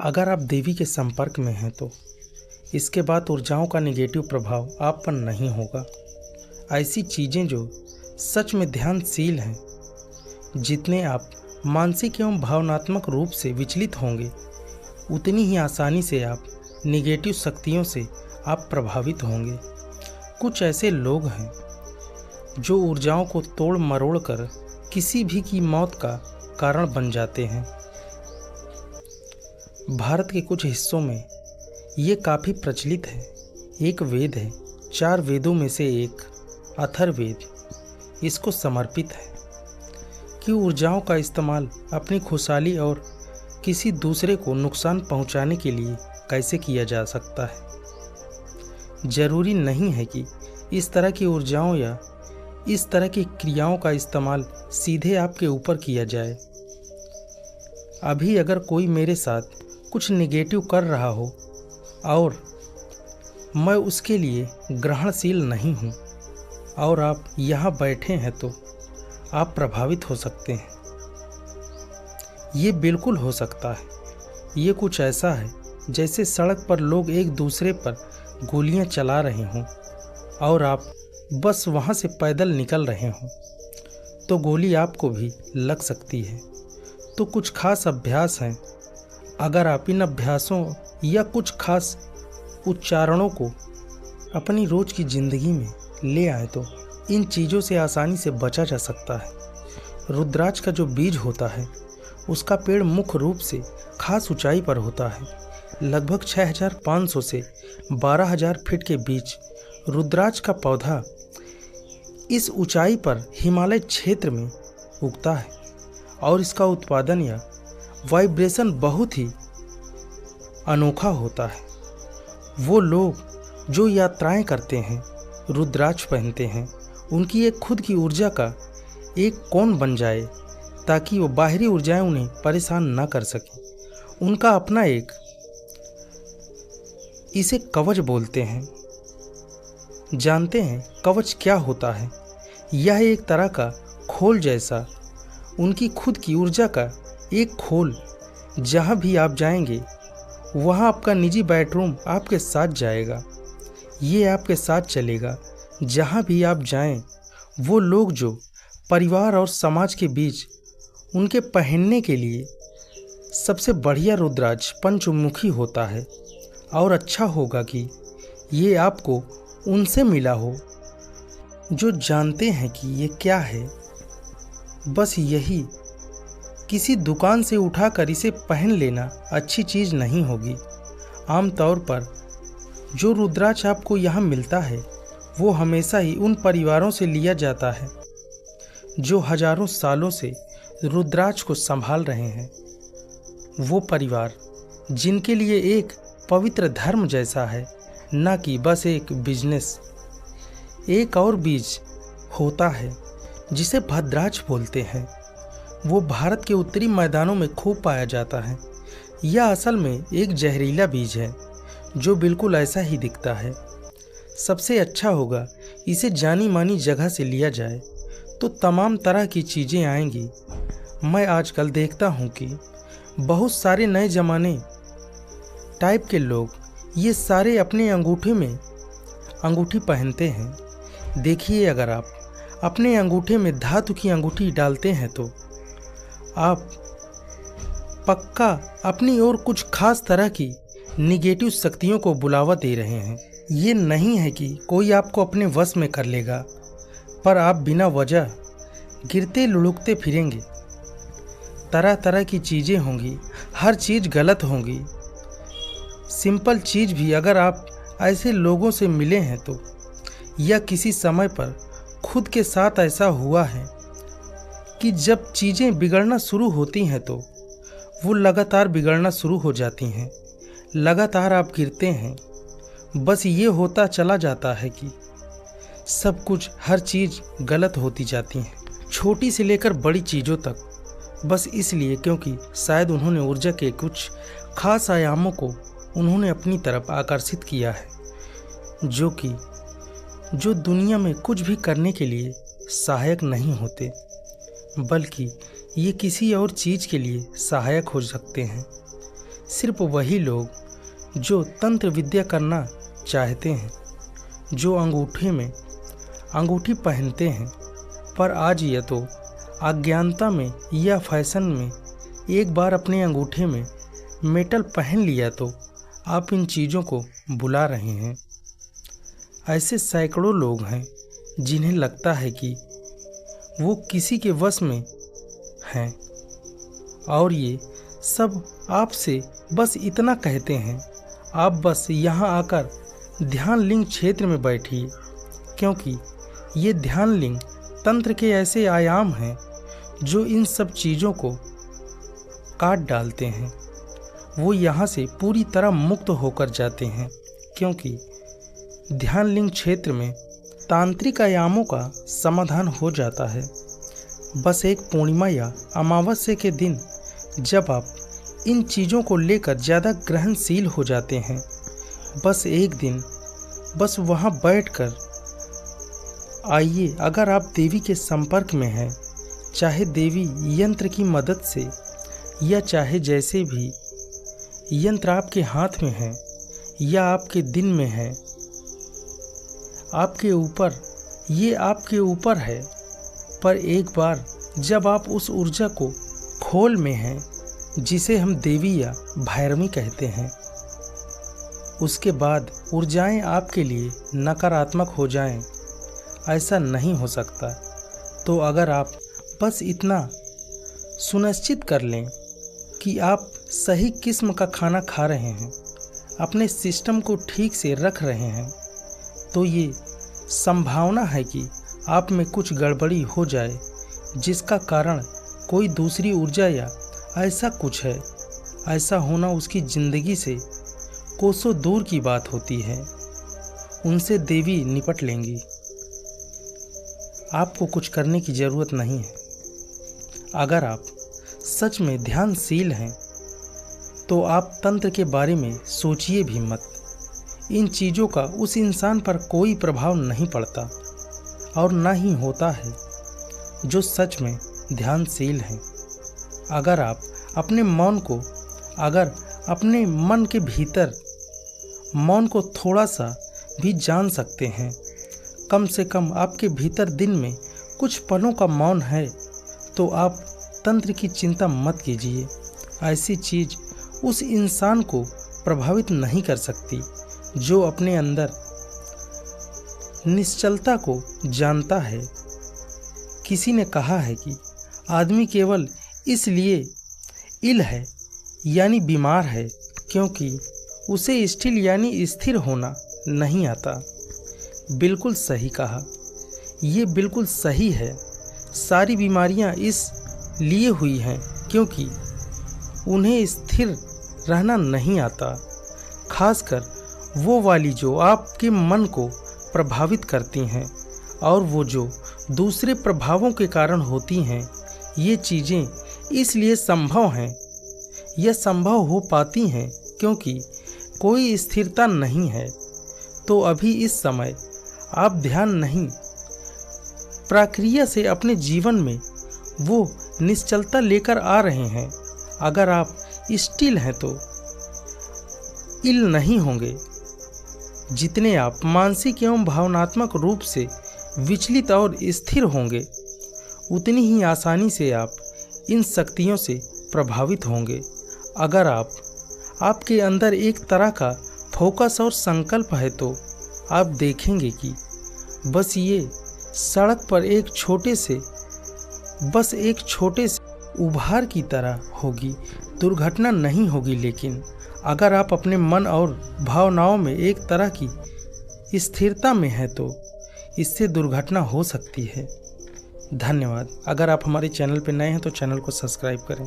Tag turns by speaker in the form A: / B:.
A: अगर आप देवी के संपर्क में हैं तो इसके बाद ऊर्जाओं का नेगेटिव प्रभाव आप पर नहीं होगा। ऐसी चीज़ें जो सच में ध्यानशील हैं, जितने आप मानसिक एवं भावनात्मक रूप से विचलित होंगे, उतनी ही आसानी से आप नेगेटिव शक्तियों से आप प्रभावित होंगे। कुछ ऐसे लोग हैं जो ऊर्जाओं को तोड़ मरोड़ कर किसी भी की मौत का कारण बन जाते हैं। भारत के कुछ हिस्सों में ये काफ़ी प्रचलित है। एक वेद है, 4 वेदों में से एक अथर्ववेद इसको समर्पित है कि ऊर्जाओं का इस्तेमाल अपनी खुशहाली और किसी दूसरे को नुकसान पहुंचाने के लिए कैसे किया जा सकता है। ज़रूरी नहीं है कि इस तरह की ऊर्जाओं या इस तरह की क्रियाओं का इस्तेमाल सीधे आपके ऊपर किया जाए। अभी अगर कोई मेरे साथ कुछ नेगेटिव कर रहा हो और मैं उसके लिए ग्रहणशील नहीं हूँ और आप यहाँ बैठे हैं तो आप प्रभावित हो सकते हैं। ये बिल्कुल हो सकता है। ये कुछ ऐसा है जैसे सड़क पर लोग एक दूसरे पर गोलियां चला रहे हों और आप बस वहाँ से पैदल निकल रहे हों तो गोली आपको भी लग सकती है। तो कुछ खास अभ्यास हैं। अगर आप इन अभ्यासों या कुछ खास उच्चारणों को अपनी रोज़ की ज़िंदगी में ले आए तो इन चीज़ों से आसानी से बचा जा सकता है। रुद्राक्ष का जो बीज होता है उसका पेड़ मुख्य रूप से खास ऊंचाई पर होता है। लगभग 6500 से 12000 फीट के बीच रुद्राक्ष का पौधा इस ऊंचाई पर हिमालय क्षेत्र में उगता है और इसका उत्पादन या वाइब्रेशन बहुत ही अनोखा होता है। वो लोग जो यात्राएं करते हैं, रुद्राक्ष पहनते हैं, उनकी एक खुद की ऊर्जा का एक कोण बन जाए ताकि वो बाहरी ऊर्जाएं उन्हें परेशान ना कर सकें। उनका अपना एक, इसे कवच बोलते हैं। जानते हैं कवच क्या होता है? यह एक तरह का खोल जैसा उनकी खुद की ऊर्जा का एक खोल। जहाँ भी आप जाएंगे वहाँ आपका निजी बेडरूम आपके साथ जाएगा। ये आपके साथ चलेगा जहाँ भी आप जाएं। वो लोग जो परिवार और समाज के बीच उनके पहनने के लिए सबसे बढ़िया रुद्राक्ष पंचमुखी होता है। और अच्छा होगा कि ये आपको उनसे मिला हो जो जानते हैं कि ये क्या है। बस यही, किसी दुकान से उठाकर इसे पहन लेना अच्छी चीज़ नहीं होगी। आमतौर पर जो रुद्राक्ष आपको यहाँ मिलता है वो हमेशा ही उन परिवारों से लिया जाता है जो हजारों सालों से रुद्राक्ष को संभाल रहे हैं। वो परिवार जिनके लिए एक पवित्र धर्म जैसा है, न कि बस एक बिजनेस। एक और बीज होता है जिसे भद्राक्ष बोलते हैं। वो भारत के उत्तरी मैदानों में खूब पाया जाता है। यह असल में एक जहरीला बीज है जो बिल्कुल ऐसा ही दिखता है। सबसे अच्छा होगा इसे जानी मानी जगह से लिया जाए तो तमाम तरह की चीज़ें आएंगी। मैं आजकल देखता हूँ कि बहुत सारे नए ज़माने टाइप के लोग ये सारे अपने अंगूठे में अंगूठी पहनते हैं। देखिए, अगर आप अपने अंगूठे में धातु की अंगूठी डालते हैं तो आप पक्का अपनी ओर कुछ खास तरह की निगेटिव शक्तियों को बुलावा दे रहे हैं। ये नहीं है कि कोई आपको अपने वश में कर लेगा, पर आप बिना वजह गिरते लुढ़कते फिरेंगे। तरह तरह की चीज़ें होंगी, हर चीज़ गलत होंगी। सिंपल चीज़ भी अगर आप ऐसे लोगों से मिले हैं तो, या किसी समय पर खुद के साथ ऐसा हुआ है कि जब चीज़ें बिगड़ना शुरू होती हैं तो वो लगातार बिगड़ना शुरू हो जाती हैं। लगातार आप गिरते हैं। बस ये होता चला जाता है कि सब कुछ, हर चीज़ गलत होती जाती है, छोटी से लेकर बड़ी चीज़ों तक। बस इसलिए क्योंकि शायद उन्होंने ऊर्जा के कुछ खास आयामों को उन्होंने अपनी तरफ आकर्षित किया है, जो दुनिया में कुछ भी करने के लिए सहायक नहीं होते, बल्कि ये किसी और चीज़ के लिए सहायक हो सकते हैं। सिर्फ वही लोग जो तंत्र विद्या करना चाहते हैं, जो अंगूठे में अंगूठी पहनते हैं। पर आज यह तो अज्ञानता में या फैशन में एक बार अपने अंगूठे में मेटल पहन लिया तो आप इन चीज़ों को बुला रहे हैं। ऐसे सैकड़ों लोग हैं जिन्हें लगता है कि वो किसी के वश में हैं और ये सब आपसे बस इतना कहते हैं, आप बस यहाँ आकर ध्यान लिंग क्षेत्र में बैठिए, क्योंकि ये ध्यान लिंग तंत्र के ऐसे आयाम हैं जो इन सब चीज़ों को काट डालते हैं। वो यहाँ से पूरी तरह मुक्त होकर जाते हैं, क्योंकि ध्यान लिंग क्षेत्र में तांत्रिक आयामों का समाधान हो जाता है। बस एक पूर्णिमा या अमावस्या के दिन जब आप इन चीज़ों को लेकर ज़्यादा ग्रहणशील हो जाते हैं, बस एक दिन बस वहाँ बैठकर आइए। अगर आप देवी के संपर्क में हैं, चाहे देवी यंत्र की मदद से या चाहे जैसे भी यंत्र आपके हाथ में है या आपके दिन में है, आपके ऊपर है। पर एक बार जब आप उस ऊर्जा को खोल में हैं, जिसे हम देवी या भैरवी कहते हैं, उसके बाद ऊर्जाएं आपके लिए नकारात्मक हो जाएं, ऐसा नहीं हो सकता। तो अगर आप बस इतना सुनिश्चित कर लें कि आप सही किस्म का खाना खा रहे हैं, अपने सिस्टम को ठीक से रख रहे हैं, तो ये संभावना है कि आप में कुछ गड़बड़ी हो जाए, जिसका कारण कोई दूसरी ऊर्जा या ऐसा कुछ है। ऐसा होना उसकी ज़िंदगी से कोसों दूर की बात होती है। उनसे देवी निपट लेंगी। आपको कुछ करने की ज़रूरत नहीं है। अगर आप सच में ध्यानशील हैं तो आप तंत्र के बारे में सोचिए भी मत। इन चीज़ों का उस इंसान पर कोई प्रभाव नहीं पड़ता और ना ही होता है जो सच में ध्यानशील हैं। अगर आप अपने मन के भीतर मौन को थोड़ा सा भी जान सकते हैं, कम से कम आपके भीतर दिन में कुछ पलों का मौन है, तो आप तंत्र की चिंता मत कीजिए। ऐसी चीज़ उस इंसान को प्रभावित नहीं कर सकती जो अपने अंदर निश्चलता को जानता है। किसी ने कहा है कि आदमी केवल इसलिए इल है यानी बीमार है क्योंकि उसे स्थिर यानी स्थिर होना नहीं आता। बिल्कुल सही कहा। ये बिल्कुल सही है। सारी बीमारियां इस लिए हुई हैं क्योंकि उन्हें स्थिर रहना नहीं आता, खासकर वो वाली जो आपके मन को प्रभावित करती हैं और वो जो दूसरे प्रभावों के कारण होती हैं। ये चीज़ें इसलिए संभव हैं, यह संभव हो पाती हैं क्योंकि कोई स्थिरता नहीं है। तो अभी इस समय आप ध्यान नहीं, प्रक्रिया से अपने जीवन में वो निश्चलता लेकर आ रहे हैं। अगर आप स्टिल हैं तो इल नहीं होंगे। जितने आप मानसिक एवं भावनात्मक रूप से विचलित और स्थिर होंगे, उतनी ही आसानी से आप इन शक्तियों से प्रभावित होंगे। अगर आपके अंदर एक तरह का फोकस और संकल्प है तो आप देखेंगे कि बस ये सड़क पर एक छोटे से उभार की तरह होगी, दुर्घटना नहीं होगी। लेकिन अगर आप अपने मन और भावनाओं में एक तरह की स्थिरता में है तो इससे दुर्घटना हो सकती है। धन्यवाद। अगर आप हमारे चैनल पर नए हैं तो चैनल को सब्सक्राइब करें।